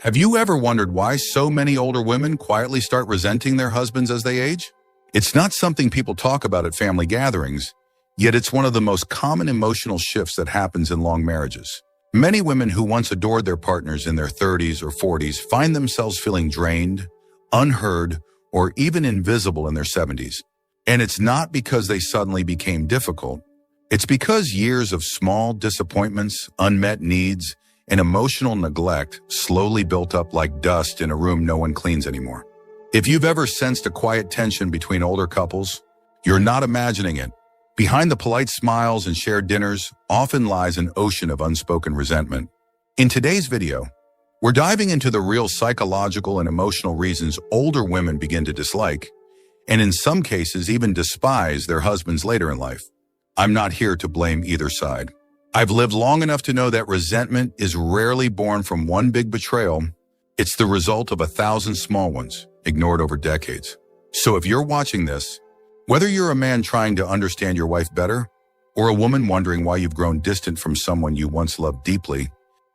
Have you ever wondered why so many older women quietly start resenting their husbands as they age? It's not something people talk about at family gatherings, yet it's one of the most common emotional shifts that happens in long marriages. Many women who once adored their partners in their 30s or 40s find themselves feeling drained, unheard, or even invisible in their 70s. And it's not because they suddenly became difficult. It's because years of small disappointments, unmet needs, and emotional neglect slowly built up like dust in a room no one cleans anymore. If you've ever sensed a quiet tension between older couples, you're not imagining it. Behind the polite smiles and shared dinners often lies an ocean of unspoken resentment. In today's video, we're diving into the real psychological and emotional reasons older women begin to dislike, and in some cases even despise their husbands later in life. I'm not here to blame either side. I've lived long enough to know that resentment is rarely born from one big betrayal. It's the result of 1,000 small ones, ignored over decades. So if you're watching this, whether you're a man trying to understand your wife better, or a woman wondering why you've grown distant from someone you once loved deeply,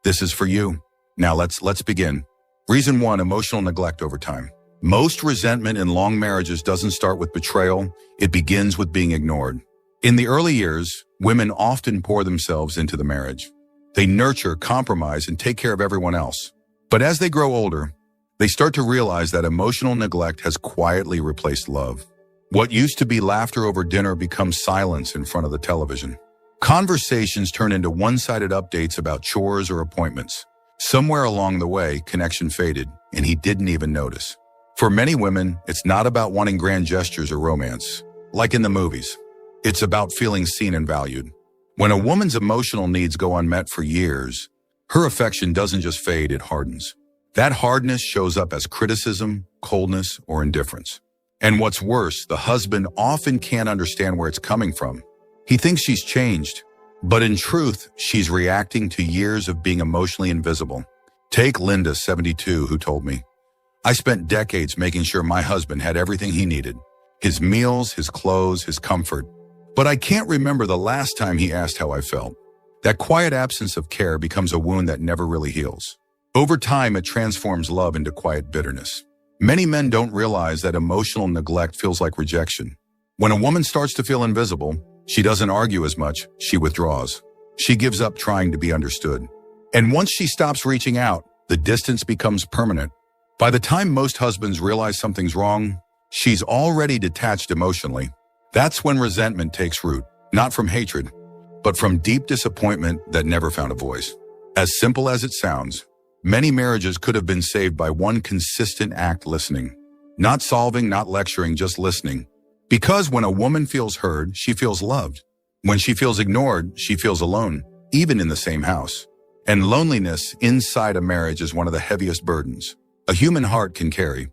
this is for you. Now let's begin. Reason 1, emotional neglect over time. Most resentment in long marriages doesn't start with betrayal, it begins with being ignored. In the early years, women often pour themselves into the marriage. They nurture, compromise, and take care of everyone else. But as they grow older, they start to realize that emotional neglect has quietly replaced love. What used to be laughter over dinner becomes silence in front of the television. Conversations turn into one-sided updates about chores or appointments. Somewhere along the way, connection faded, and he didn't even notice. For many women, it's not about wanting grand gestures or romance, like in the movies. It's about feeling seen and valued. When a woman's emotional needs go unmet for years, her affection doesn't just fade, it hardens. That hardness shows up as criticism, coldness, or indifference. And what's worse, the husband often can't understand where it's coming from. He thinks she's changed, but in truth, she's reacting to years of being emotionally invisible. Take Linda, 72, who told me, "I spent decades making sure my husband had everything he needed. His meals, his clothes, his comfort. But I can't remember the last time he asked how I felt." That quiet absence of care becomes a wound that never really heals. Over time, it transforms love into quiet bitterness. Many men don't realize that emotional neglect feels like rejection. When a woman starts to feel invisible, she doesn't argue as much, she withdraws. She gives up trying to be understood. And once she stops reaching out, the distance becomes permanent. By the time most husbands realize something's wrong, she's already detached emotionally. That's when resentment takes root, not from hatred, but from deep disappointment that never found a voice. As simple as it sounds, many marriages could have been saved by one consistent act: listening. Not solving, not lecturing, just listening. Because when a woman feels heard, she feels loved. When she feels ignored, she feels alone, even in the same house. And loneliness inside a marriage is one of the heaviest burdens a human heart can carry.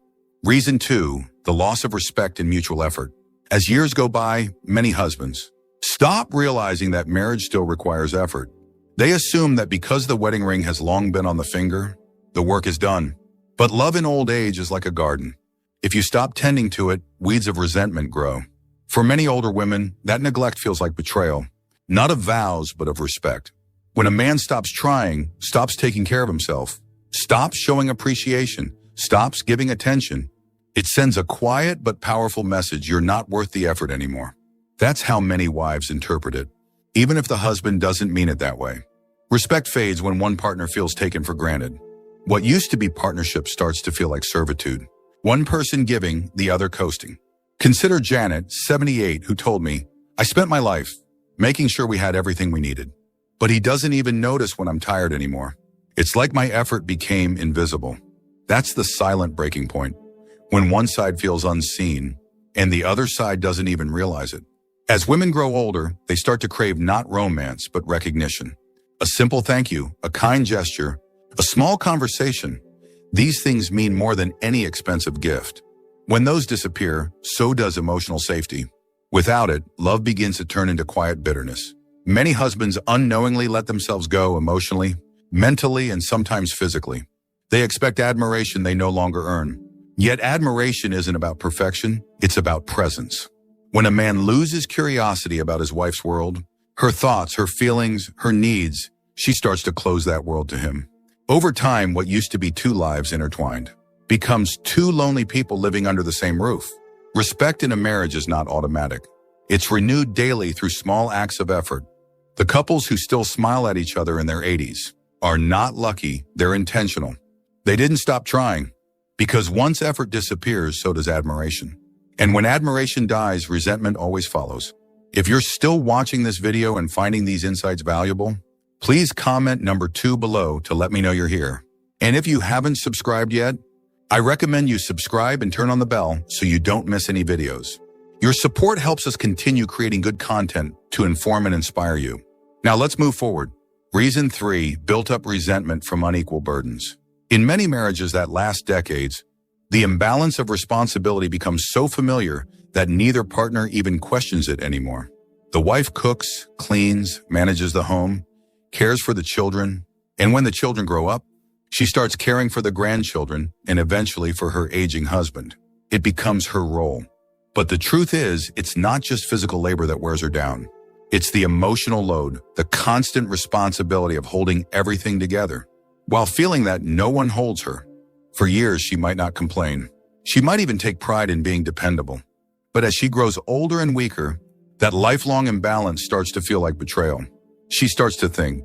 Reason 2, the loss of respect and mutual effort. As years go by, many husbands stop realizing that marriage still requires effort. They assume that because the wedding ring has long been on the finger, the work is done. But love in old age is like a garden. If you stop tending to it, weeds of resentment grow. For many older women, that neglect feels like betrayal, not of vows, but of respect. When a man stops trying, stops taking care of himself, stops showing appreciation, stops giving attention, it sends a quiet but powerful message: you're not worth the effort anymore. That's how many wives interpret it, even if the husband doesn't mean it that way. Respect fades when one partner feels taken for granted. What used to be partnership starts to feel like servitude. One person giving, the other coasting. Consider Janet, 78, who told me, "I spent my life making sure we had everything we needed. But he doesn't even notice when I'm tired anymore. It's like my effort became invisible." That's the silent breaking point. When one side feels unseen, and the other side doesn't even realize it. As women grow older, they start to crave not romance, but recognition. A simple thank you, a kind gesture, a small conversation. These things mean more than any expensive gift. When those disappear, so does emotional safety. Without it, love begins to turn into quiet bitterness. Many husbands unknowingly let themselves go emotionally, mentally, and sometimes physically. They expect admiration they no longer earn. Yet admiration isn't about perfection, it's about presence. When a man loses curiosity about his wife's world, her thoughts, her feelings, her needs, she starts to close that world to him. Over time, what used to be two lives intertwined becomes two lonely people living under the same roof. Respect in a marriage is not automatic. It's renewed daily through small acts of effort. The couples who still smile at each other in their 80s are not lucky, they're intentional. They didn't stop trying, because once effort disappears, so does admiration. And when admiration dies, resentment always follows. If you're still watching this video and finding these insights valuable, please comment number 2 below to let me know you're here. And if you haven't subscribed yet, I recommend you subscribe and turn on the bell so you don't miss any videos. Your support helps us continue creating good content to inform and inspire you. Now let's move forward. Reason 3, built up resentment from unequal burdens. In many marriages that last decades, the imbalance of responsibility becomes so familiar that neither partner even questions it anymore. The wife cooks, cleans, manages the home, cares for the children, and when the children grow up, she starts caring for the grandchildren and eventually for her aging husband. It becomes her role. But the truth is, it's not just physical labor that wears her down. It's the emotional load, the constant responsibility of holding everything together. While feeling that no one holds her, for years she might not complain. She might even take pride in being dependable. But as she grows older and weaker, that lifelong imbalance starts to feel like betrayal. She starts to think,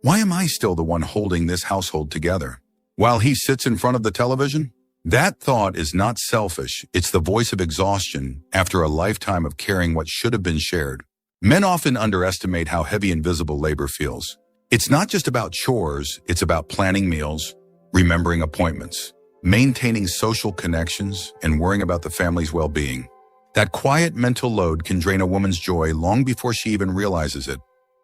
why am I still the one holding this household together while he sits in front of the television? That thought is not selfish. It's the voice of exhaustion after a lifetime of carrying what should have been shared. Men often underestimate how heavy invisible labor feels. It's not just about chores, it's about planning meals, remembering appointments, maintaining social connections, and worrying about the family's well-being. That quiet mental load can drain a woman's joy long before she even realizes it.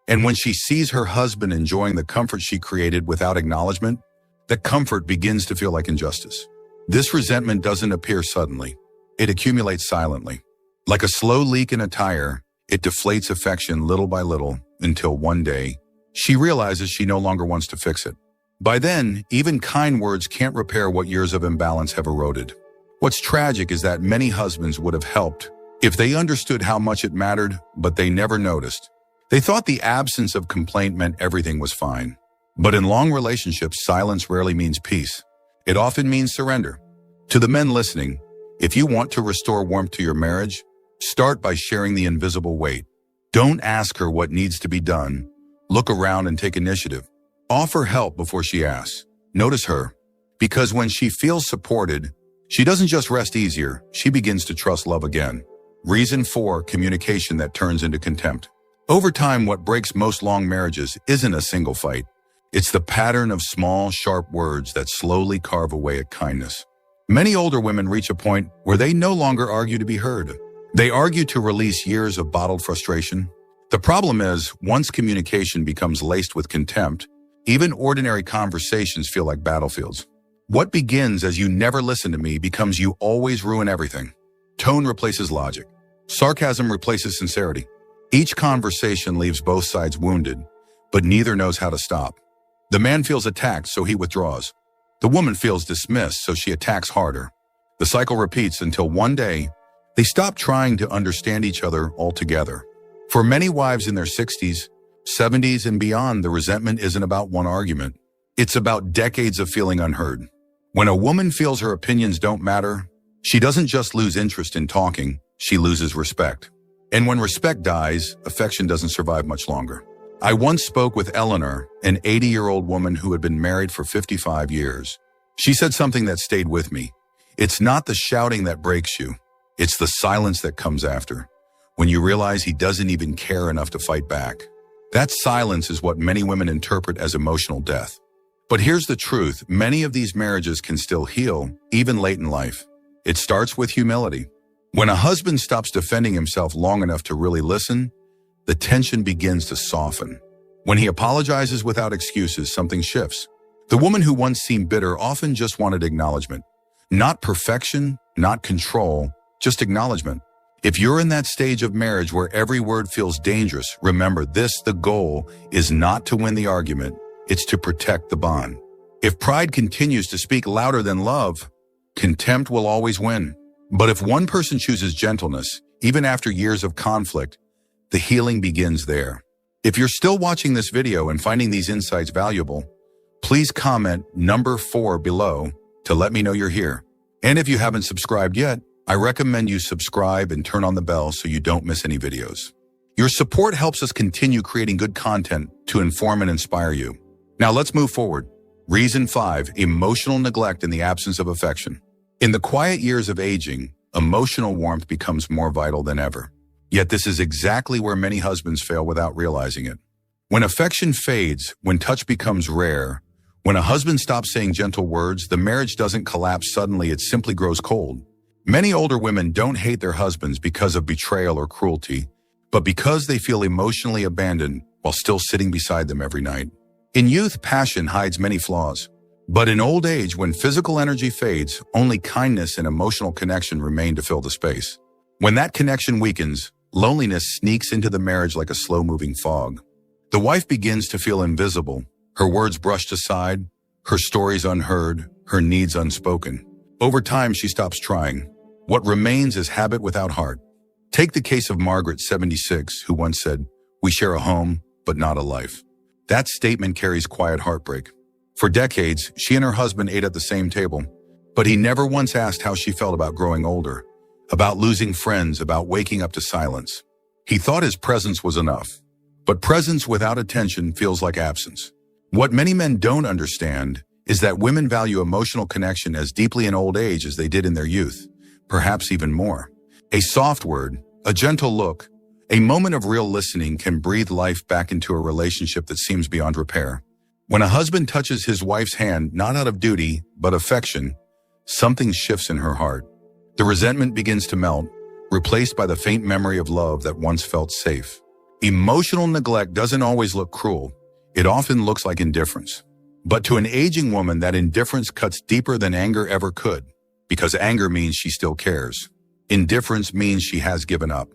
And when she sees her husband enjoying the comfort she created without acknowledgement, that comfort begins to feel like injustice. This resentment doesn't appear suddenly. It accumulates silently. Like a slow leak in a tire, it deflates affection little by little until one day, she realizes she no longer wants to fix it. By then, even kind words can't repair what years of imbalance have eroded. What's tragic is that many husbands would have helped if they understood how much it mattered, but they never noticed. They thought the absence of complaint meant everything was fine. But in long relationships, silence rarely means peace. It often means surrender. To the men listening, if you want to restore warmth to your marriage, start by sharing the invisible weight. Don't ask her what needs to be done. Look around and take initiative. Offer help before she asks. Notice her, because when she feels supported, she doesn't just rest easier, she begins to trust love again. Reason 4, communication that turns into contempt. Over time, what breaks most long marriages isn't a single fight. It's the pattern of small, sharp words that slowly carve away at kindness. Many older women reach a point where they no longer argue to be heard. They argue to release years of bottled frustration. The problem is, once communication becomes laced with contempt, even ordinary conversations feel like battlefields. What begins as "you never listen to me" becomes "you always ruin everything." Tone replaces logic. Sarcasm replaces sincerity. Each conversation leaves both sides wounded, but neither knows how to stop. The man feels attacked, so he withdraws. The woman feels dismissed, so she attacks harder. The cycle repeats until one day, they stop trying to understand each other altogether. For many wives in their 60s, 70s, and beyond, the resentment isn't about one argument. It's about decades of feeling unheard. When a woman feels her opinions don't matter, she doesn't just lose interest in talking, she loses respect. And when respect dies, affection doesn't survive much longer. I once spoke with Eleanor, an 80-year-old woman who had been married for 55 years. She said something that stayed with me. It's not the shouting that breaks you. It's the silence that comes after, when you realize he doesn't even care enough to fight back. That silence is what many women interpret as emotional death. But here's the truth. Many of these marriages can still heal, even late in life. It starts with humility. When a husband stops defending himself long enough to really listen, the tension begins to soften. When he apologizes without excuses, something shifts. The woman who once seemed bitter often just wanted acknowledgement. Not perfection, not control, just acknowledgement. If you're in that stage of marriage where every word feels dangerous, remember this: the goal is not to win the argument, it's to protect the bond. If pride continues to speak louder than love, contempt will always win. But if one person chooses gentleness, even after years of conflict, the healing begins there. If you're still watching this video and finding these insights valuable, Please comment number 4 below to let me know you're here. And if you haven't subscribed yet, I recommend you subscribe and turn on the bell so you don't miss any videos. Your support helps us continue creating good content to inform and inspire you. Now let's move forward. Reason 5, emotional neglect in the absence of affection. In the quiet years of aging, emotional warmth becomes more vital than ever. Yet this is exactly where many husbands fail without realizing it. When affection fades, when touch becomes rare, when a husband stops saying gentle words, the marriage doesn't collapse suddenly, it simply grows cold. Many older women don't hate their husbands because of betrayal or cruelty, but because they feel emotionally abandoned while still sitting beside them every night. In youth, passion hides many flaws. But in old age, when physical energy fades, only kindness and emotional connection remain to fill the space. When that connection weakens, loneliness sneaks into the marriage like a slow-moving fog. The wife begins to feel invisible, her words brushed aside, her stories unheard, her needs unspoken. Over time, she stops trying. What remains is habit without heart. Take the case of Margaret, 76, who once said, "We share a home, but not a life." That statement carries quiet heartbreak. For decades, she and her husband ate at the same table, but he never once asked how she felt about growing older, about losing friends, about waking up to silence. He thought his presence was enough. But presence without attention feels like absence. What many men don't understand is that women value emotional connection as deeply in old age as they did in their youth, perhaps even more. A soft word, a gentle look, a moment of real listening can breathe life back into a relationship that seems beyond repair. When a husband touches his wife's hand, not out of duty, but affection, something shifts in her heart. The resentment begins to melt, replaced by the faint memory of love that once felt safe. Emotional neglect doesn't always look cruel. It often looks like indifference. But to an aging woman, that indifference cuts deeper than anger ever could, because anger means she still cares. Indifference means she has given up.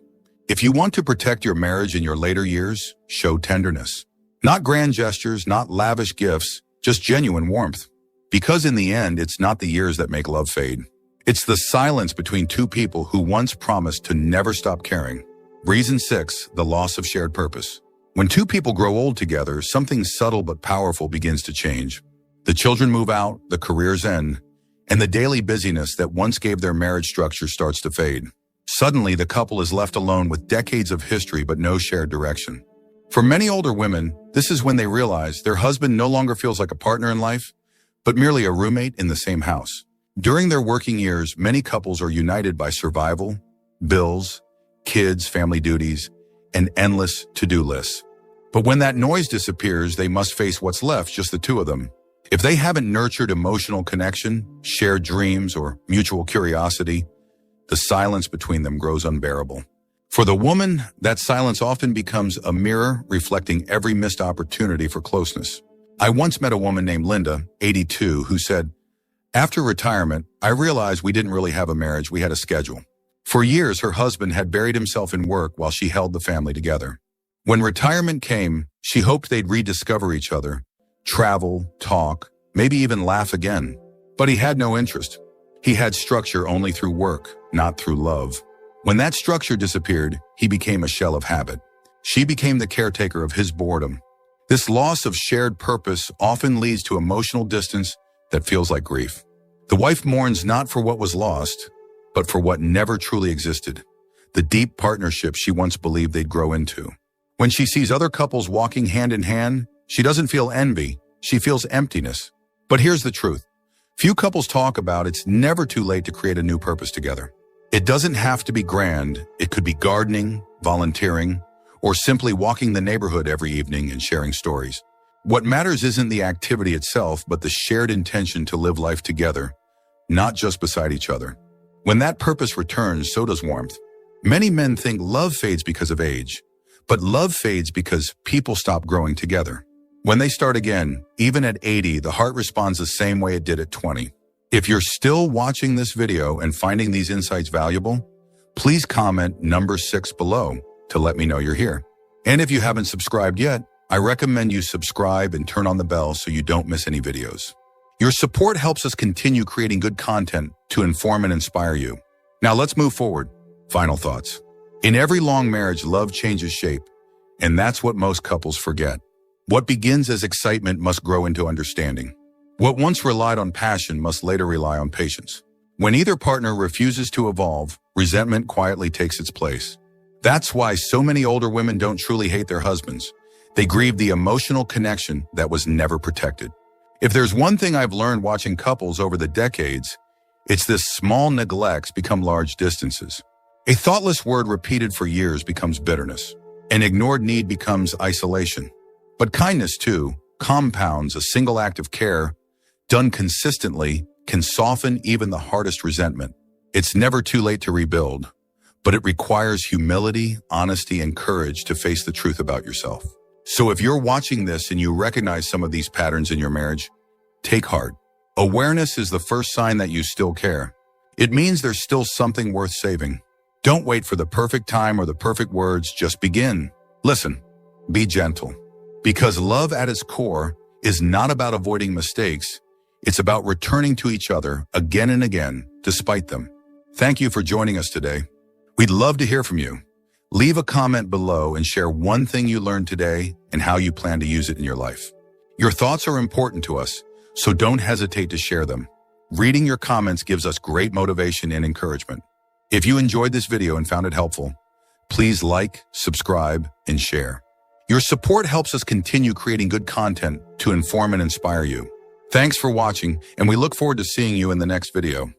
If you want to protect your marriage in your later years, show tenderness. Not grand gestures, not lavish gifts, just genuine warmth. Because in the end, it's not the years that make love fade. It's the silence between two people who once promised to never stop caring. Reason 6, the loss of shared purpose. When two people grow old together, something subtle but powerful begins to change. The children move out, the careers end, and the daily busyness that once gave their marriage structure starts to fade. Suddenly, the couple is left alone with decades of history but no shared direction. For many older women, this is when they realize their husband no longer feels like a partner in life, but merely a roommate in the same house. During their working years, many couples are united by survival, bills, kids, family duties, and endless to-do lists. But when that noise disappears, they must face what's left, just the two of them. If they haven't nurtured emotional connection, shared dreams, or mutual curiosity, the silence between them grows unbearable. For the woman, that silence often becomes a mirror reflecting every missed opportunity for closeness. I once met a woman named Linda, 82, who said, "After retirement, I realized we didn't really have a marriage, we had a schedule." For years, her husband had buried himself in work while she held the family together. When retirement came, she hoped they'd rediscover each other, travel, talk, maybe even laugh again. But he had no interest. He had structure only through work, not through love. When that structure disappeared, he became a shell of habit. She became the caretaker of his boredom. This loss of shared purpose often leads to emotional distance that feels like grief. The wife mourns not for what was lost, but for what never truly existed, the deep partnership she once believed they'd grow into. When she sees other couples walking hand in hand, she doesn't feel envy, she feels emptiness. But here's the truth. Few couples talk about it's never too late to create a new purpose together. It doesn't have to be grand. It could be gardening, volunteering, or simply walking the neighborhood every evening and sharing stories. What matters isn't the activity itself, but the shared intention to live life together, not just beside each other. When that purpose returns, so does warmth. Many men think love fades because of age, but love fades because people stop growing together. When they start again, even at 80, the heart responds the same way it did at 20. If you're still watching this video and finding these insights valuable, please comment number 6 below to let me know you're here. And if you haven't subscribed yet, I recommend you subscribe and turn on the bell so you don't miss any videos. Your support helps us continue creating good content to inform and inspire you. Now let's move forward. Final thoughts. In every long marriage, love changes shape, and that's what most couples forget. What begins as excitement must grow into understanding. What once relied on passion must later rely on patience. When either partner refuses to evolve, resentment quietly takes its place. That's why so many older women don't truly hate their husbands. They grieve the emotional connection that was never protected. If there's one thing I've learned watching couples over the decades, it's this: small neglects become large distances. A thoughtless word repeated for years becomes bitterness. An ignored need becomes isolation. But kindness, too, compounds. A single act of care, done consistently, can soften even the hardest resentment. It's never too late to rebuild, but it requires humility, honesty, and courage to face the truth about yourself. So if you're watching this and you recognize some of these patterns in your marriage, take heart. Awareness is the first sign that you still care. It means there's still something worth saving. Don't wait for the perfect time or the perfect words, just begin. Listen, be gentle. Because love at its core is not about avoiding mistakes, it's about returning to each other again and again, despite them. Thank you for joining us today. We'd love to hear from you. Leave a comment below and share one thing you learned today and how you plan to use it in your life. Your thoughts are important to us, so don't hesitate to share them. Reading your comments gives us great motivation and encouragement. If you enjoyed this video and found it helpful, please like, subscribe, and share. Your support helps us continue creating good content to inform and inspire you. Thanks for watching, and we look forward to seeing you in the next video.